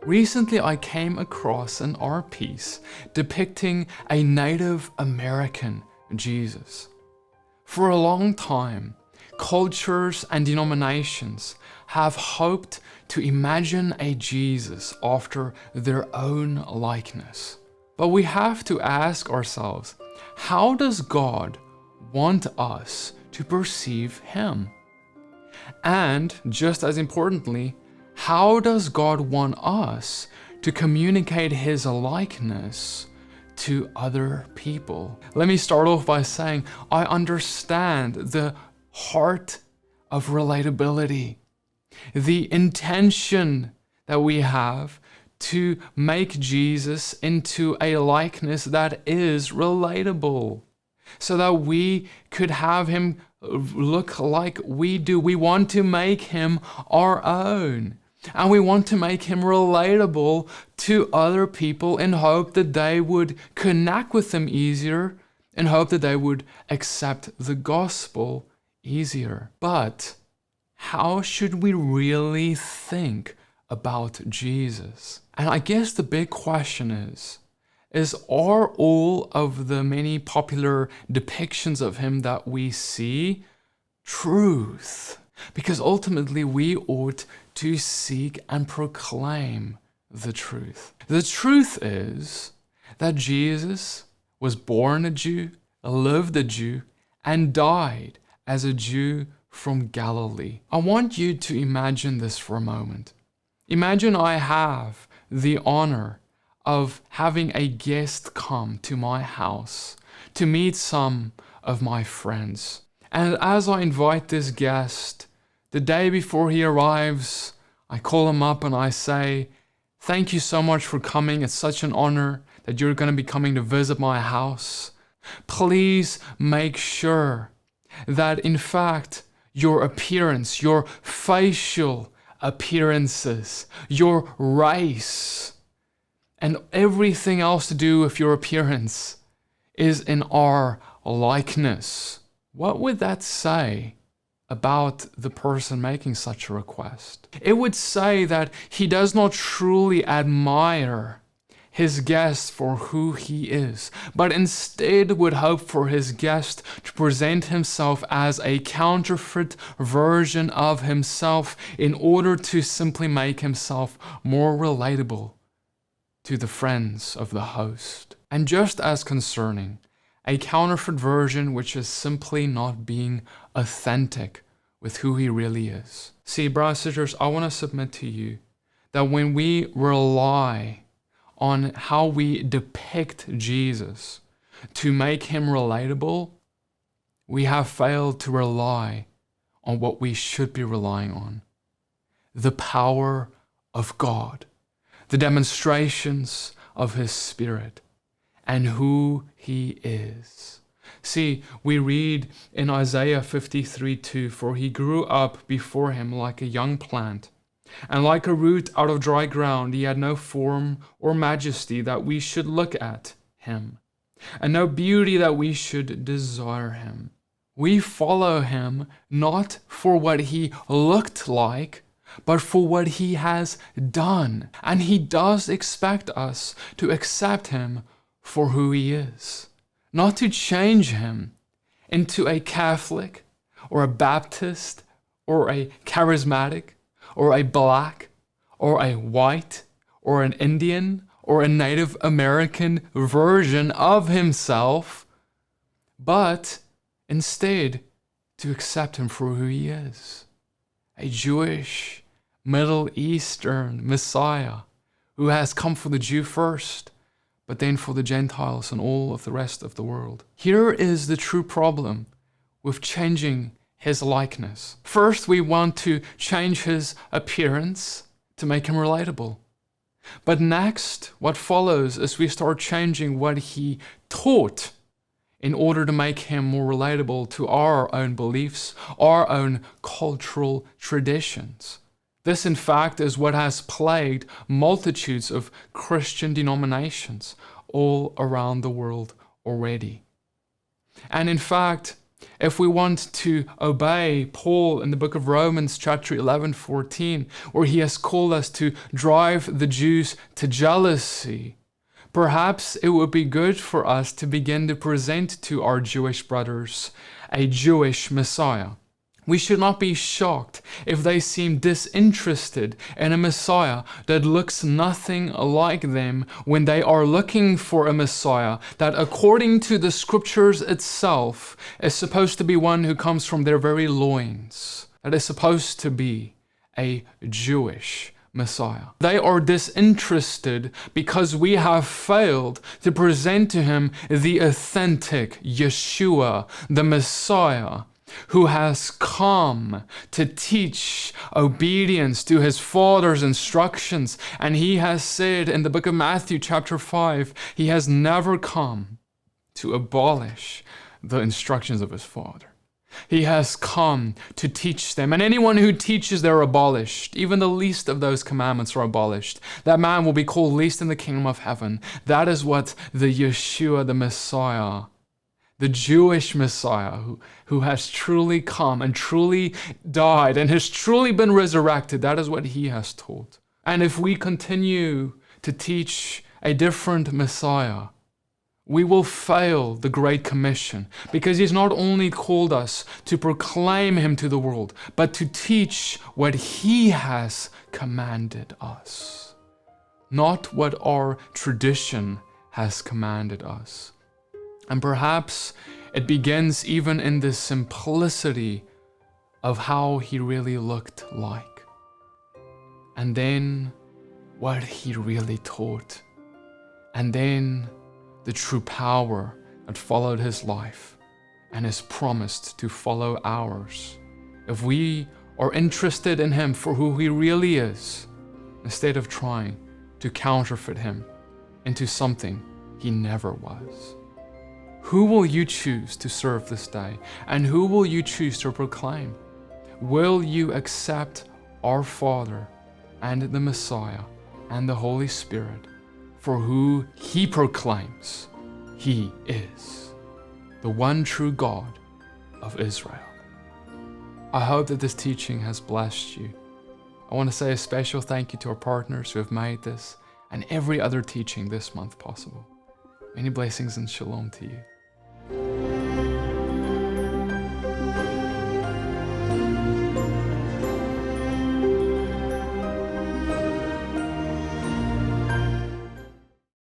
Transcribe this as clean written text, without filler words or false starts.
Recently, I came across an art piece depicting a Native American Jesus. For a long time, cultures and denominations have hoped to imagine a Jesus after their own likeness. But we have to ask ourselves, how does God want us to perceive Him? And just as importantly, how does God want us to communicate His likeness to other people? Let me start off by saying I understand the heart of relatability, the intention that we have to make Jesus into a likeness that is relatable, so that we could have Him look like we do. We want to make Him our own. And we want to make Him relatable to other people in hope that they would connect with Him easier, in hope that they would accept the gospel easier. But how should we really think about Jesus? And I guess the big question is are all of the many popular depictions of Him that we see truth? Because ultimately we ought to seek and proclaim the truth. The truth is that Jesus was born a Jew, lived a Jew, and died as a Jew from Galilee. I want you to imagine this for a moment. Imagine I have the honor of having a guest come to my house to meet some of my friends. And as I invite this guest, the day before he arrives, I call him up and I say, "Thank you so much for coming. It's such an honor that you're going to be coming to visit my house. Please make sure that in fact your appearance, your facial appearances, your race, and everything else to do with your appearance is in our likeness." What would that say about the person making such a request? It would say that he does not truly admire his guest for who he is, but instead would hope for his guest to present himself as a counterfeit version of himself in order to simply make himself more relatable to the friends of the host. And just as concerning, a counterfeit version which is simply not being authentic with who he really is. See, brothers and sisters, I want to submit to you that when we rely on how we depict Jesus to make Him relatable, we have failed to rely on what we should be relying on: the power of God, the demonstrations of His Spirit, and who He is. See, we read in Isaiah 53:2, "For He grew up before Him like a young plant, and like a root out of dry ground. He had no form or majesty that we should look at Him, and no beauty that we should desire Him." We follow Him not for what He looked like, but for what He has done. And He does expect us to accept Him for who He is, not to change Him into a Catholic or a Baptist or a charismatic or a black or a white or an Indian or a Native American version of Himself, but instead to accept Him for who He is: a Jewish, Middle Eastern Messiah who has come for the Jew first, but then for the Gentiles and all of the rest of the world. Here is the true problem with changing His likeness. First, we want to change His appearance to make Him relatable. But next, what follows is we start changing what He taught in order to make Him more relatable to our own beliefs, our own cultural traditions. This, in fact, is what has plagued multitudes of Christian denominations all around the world already. And in fact, If we want to obey Paul in the book of Romans chapter 11:14, where he has called us to drive the Jews to jealousy, perhaps it would be good for us to begin to present to our Jewish brothers a Jewish Messiah. We should not be shocked if they seem disinterested in a Messiah that looks nothing like them when they are looking for a Messiah that, according to the scriptures itself, is supposed to be one who comes from their very loins, that is supposed to be a Jewish Messiah. They are disinterested because we have failed to present to him the authentic Yeshua, the Messiah, who has come to teach obedience to his Father's instructions. And he has said in the book of Matthew chapter 5, he has never come to abolish the instructions of his Father. He has come to teach them. And anyone who teaches, they're abolished. Even the least of those commandments are abolished. That man will be called least in the kingdom of heaven. That is what the Yeshua, the Messiah, the Jewish Messiah who has truly come and truly died and has truly been resurrected, that is what he has taught. And if we continue to teach a different Messiah, we will fail the Great Commission, because he's not only called us to proclaim him to the world, but to teach what he has commanded us, not what our tradition has commanded us. And perhaps it begins even in the simplicity of how he really looked like, and then what he really taught, and then the true power that followed his life and is promised to follow ours if we are interested in him for who he really is, instead of trying to counterfeit him into something he never was. Who will you choose to serve this day? And who will you choose to proclaim? Will you accept our Father and the Messiah and the Holy Spirit for who he proclaims he is, the one true God of Israel? I hope that this teaching has blessed you. I want to say a special thank you to our partners who have made this and every other teaching this month possible. Many blessings and shalom to you.